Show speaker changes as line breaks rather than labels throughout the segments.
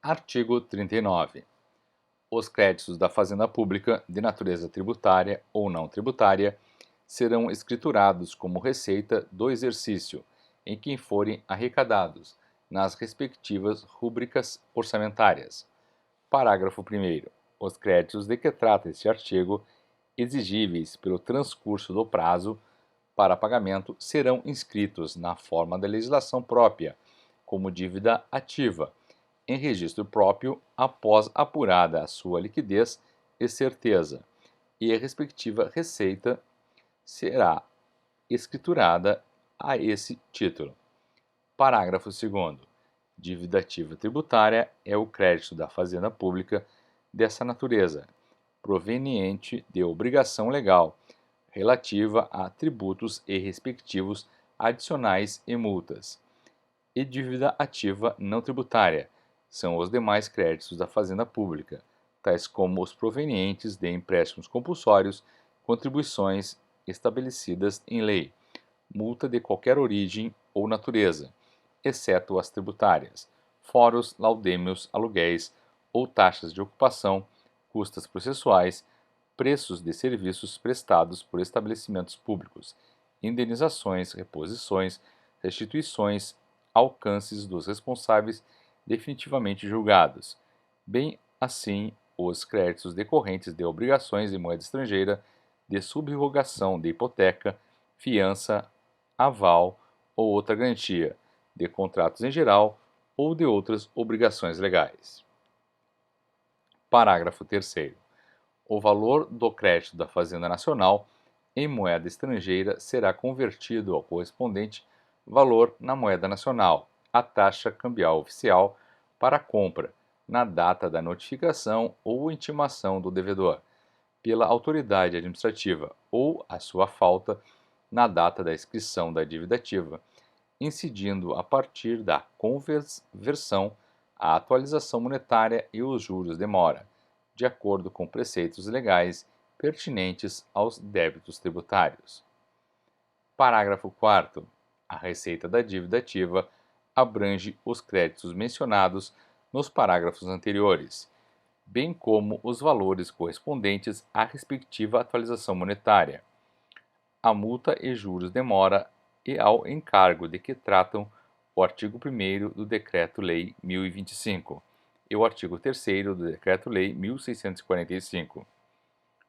Artigo 39. Os créditos da Fazenda Pública, de natureza tributária ou não tributária, serão escriturados como receita do exercício em que forem arrecadados, nas respectivas rúbricas orçamentárias. Parágrafo 1º. Os créditos de que trata este artigo, exigíveis pelo transcurso do prazo para pagamento, serão inscritos na forma da legislação própria, como dívida ativa, em registro próprio após apurada a sua liquidez e certeza, e a respectiva receita será escriturada a esse título. Parágrafo 2º. Dívida ativa tributária é o crédito da Fazenda Pública dessa natureza, proveniente de obrigação legal, relativa a tributos e respectivos adicionais e multas. E dívida ativa não tributária são os demais créditos da Fazenda Pública, tais como os provenientes de empréstimos compulsórios, contribuições estabelecidas em lei, multa de qualquer origem ou natureza, exceto as tributárias, foros, laudêmios, aluguéis ou taxas de ocupação, custas processuais, preços de serviços prestados por estabelecimentos públicos, indenizações, reposições, restituições, alcances dos responsáveis definitivamente julgados, bem assim os créditos decorrentes de obrigações em moeda estrangeira, de subrogação de hipoteca, fiança, aval ou outra garantia, de contratos em geral ou de outras obrigações legais. Parágrafo 3º. O valor do crédito da Fazenda Nacional em moeda estrangeira será convertido ao correspondente valor na moeda nacional, a taxa cambial oficial para a compra, na data da notificação ou intimação do devedor, pela autoridade administrativa ou a sua falta na data da inscrição da dívida ativa, incidindo a partir da conversão a atualização monetária e os juros de mora, de acordo com preceitos legais pertinentes aos débitos tributários. Parágrafo 4º. A receita da dívida ativa abrange os créditos mencionados nos parágrafos anteriores, bem como os valores correspondentes à respectiva atualização monetária, à multa e juros de mora e ao encargo de que tratam o artigo 1º do Decreto-Lei 1025 e o artigo 3º do Decreto-Lei 1645.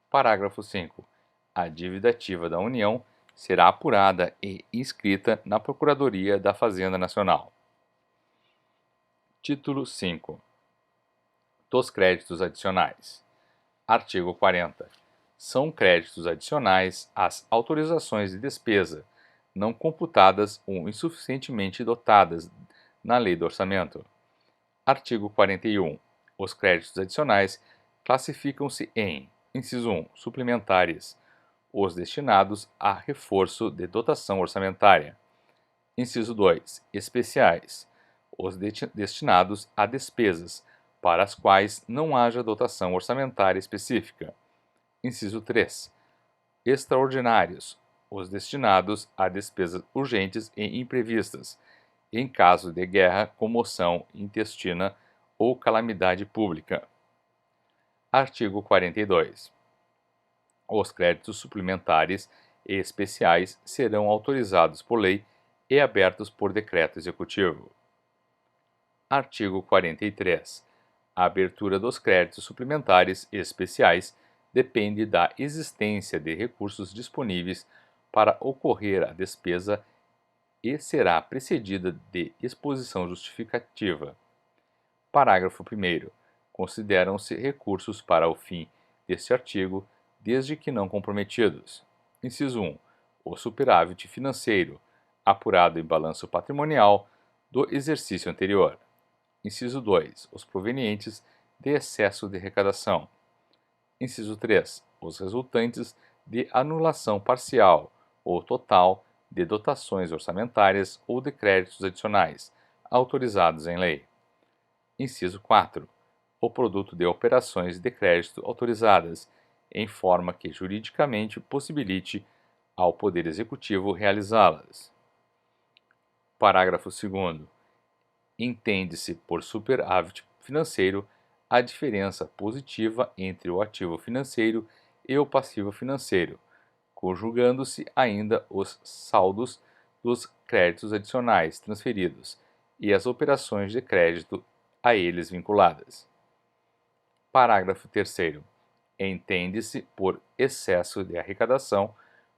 Parágrafo 5º. A dívida ativa da União será apurada e inscrita na Procuradoria da Fazenda Nacional. Título 5. Dos créditos adicionais. Artigo 40. São créditos adicionais as autorizações de despesa não computadas ou insuficientemente dotadas na Lei do Orçamento. Artigo 41. Os créditos adicionais classificam-se em: inciso 1, suplementares, os destinados a reforço de dotação orçamentária. Inciso 2, especiais, os destinados a despesas para as quais não haja dotação orçamentária específica. Inciso 3, extraordinários, os destinados a despesas urgentes e imprevistas, em caso de guerra, comoção intestina ou calamidade pública. Artigo 42. Os créditos suplementares e especiais serão autorizados por lei e abertos por decreto executivo. Artigo 43. A abertura dos créditos suplementares e especiais depende da existência de recursos disponíveis para ocorrer a despesa e será precedida de exposição justificativa. Parágrafo 1º. Consideram-se recursos para o fim deste artigo, desde que não comprometidos. Inciso 1. O superávit financeiro, apurado em balanço patrimonial do exercício anterior. Inciso 2. Os provenientes de excesso de arrecadação. Inciso 3. Os resultantes de anulação parcial ou total de dotações orçamentárias ou de créditos adicionais, autorizados em lei. Inciso 4. O produto de operações de crédito autorizadas, em forma que juridicamente possibilite ao Poder Executivo realizá-las. Parágrafo 2º. Entende-se por superávit financeiro a diferença positiva entre o ativo financeiro e o passivo financeiro, conjugando-se ainda os saldos dos créditos adicionais transferidos e as operações de crédito a eles vinculadas. Parágrafo 3º. Entende-se por excesso de arrecadação,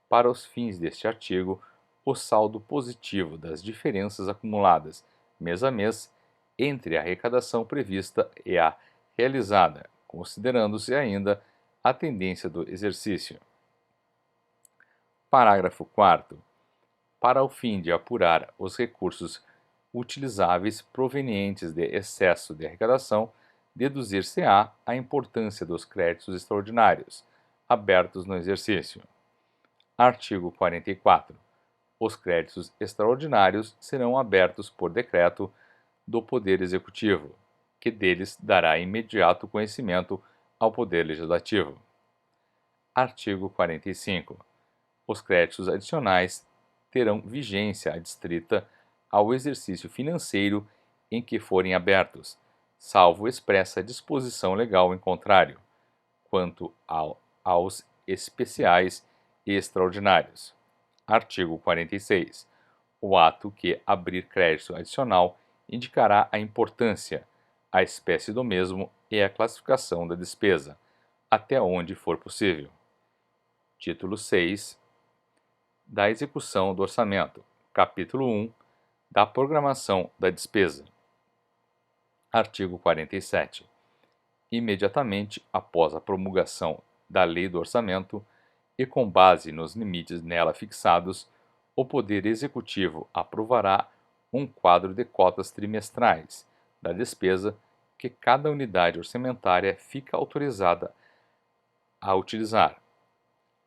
para os fins deste artigo, o saldo positivo das diferenças acumuladas mês a mês entre a arrecadação prevista e a realizada, considerando-se ainda a tendência do exercício. Parágrafo 4º. Para o fim de apurar os recursos utilizáveis provenientes de excesso de arrecadação, deduzir-se-á a importância dos créditos extraordinários abertos no exercício. Artigo 44. Os créditos extraordinários serão abertos por decreto do Poder Executivo, que deles dará imediato conhecimento ao Poder Legislativo. Artigo 45. Os créditos adicionais terão vigência adstrita ao exercício financeiro em que forem abertos, salvo expressa disposição legal em contrário, quanto aos especiais e extraordinários. Artigo 46. O ato que abrir crédito adicional indicará a importância, a espécie do mesmo e a classificação da despesa, até onde for possível. Título 6 da execução do orçamento. Capítulo 1 da programação da despesa. Artigo 47. Imediatamente após a promulgação da Lei do Orçamento e com base nos limites nela fixados, o Poder Executivo aprovará um quadro de cotas trimestrais da despesa que cada unidade orçamentária fica autorizada a utilizar.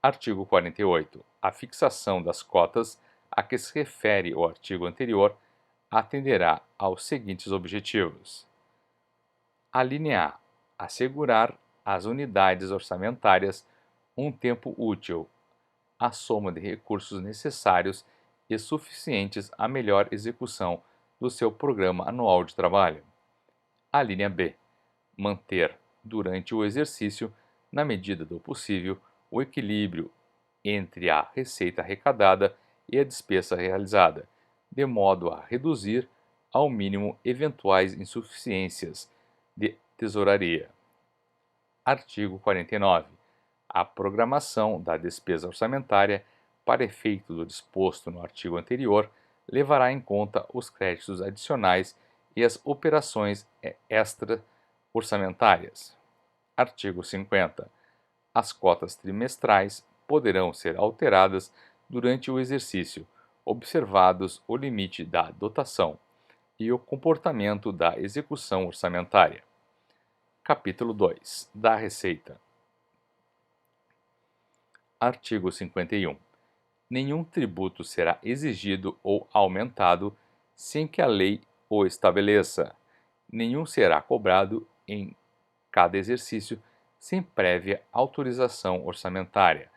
Artigo 48. A fixação das cotas a que se refere o artigo anterior atenderá aos seguintes objetivos: alínea A. Assegurar às unidades orçamentárias um tempo útil, a soma de recursos necessários e suficientes à melhor execução do seu programa anual de trabalho. A linha B. Manter, durante o exercício, na medida do possível, o equilíbrio entre a receita arrecadada e a despesa realizada, de modo a reduzir ao mínimo eventuais insuficiências de tesouraria. Artigo 49. A programação da despesa orçamentária, para efeito do disposto no artigo anterior, levará em conta os créditos adicionais e as operações extra-orçamentárias. Artigo 50. As cotas trimestrais poderão ser alteradas durante o exercício, observados o limite da dotação e o comportamento da execução orçamentária. Capítulo 2 da Receita. Artigo 51. Nenhum tributo será exigido ou aumentado sem que a lei o estabeleça. Nenhum será cobrado em cada exercício sem prévia autorização orçamentária,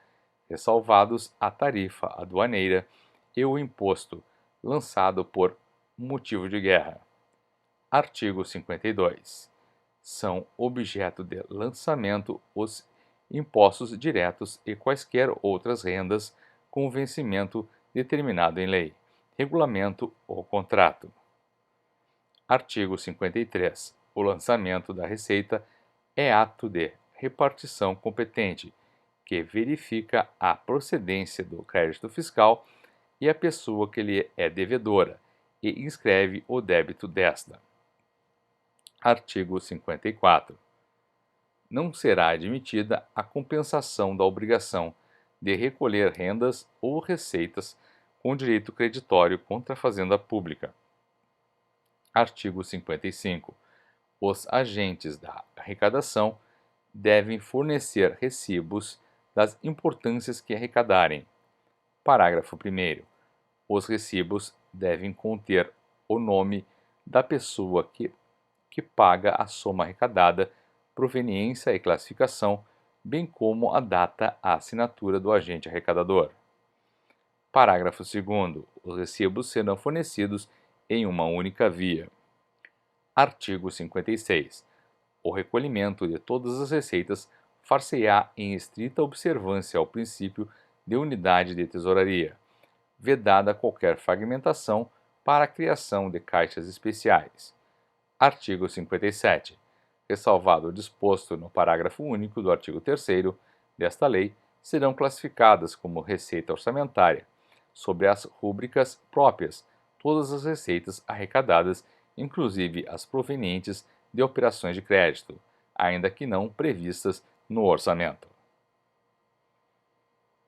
ressalvados a tarifa aduaneira e o imposto lançado por motivo de guerra. Artigo 52. São objeto de lançamento os impostos diretos e quaisquer outras rendas com vencimento determinado em lei, regulamento ou contrato. Artigo 53. O lançamento da receita é ato de repartição competente, que verifica a procedência do crédito fiscal e a pessoa que lhe é devedora e inscreve o débito desta. Artigo 54. Não será admitida a compensação da obrigação de recolher rendas ou receitas com direito creditório contra a fazenda pública. Artigo 55. Os agentes da arrecadação devem fornecer recibos das importâncias que arrecadarem. Parágrafo 1º. Os recibos devem conter o nome da pessoa que paga a soma arrecadada, proveniência e classificação, bem como a data a assinatura do agente arrecadador. Parágrafo 2º. Os recibos serão fornecidos em uma única via. Artigo 56. O recolhimento de todas as receitas far-se-á em estrita observância ao princípio de unidade de tesouraria, vedada qualquer fragmentação para a criação de caixas especiais. Artigo 57. Ressalvado o disposto no parágrafo único do artigo 3º desta lei, serão classificadas como receita orçamentária, sobre as rúbricas próprias, todas as receitas arrecadadas, inclusive as provenientes de operações de crédito, ainda que não previstas no orçamento.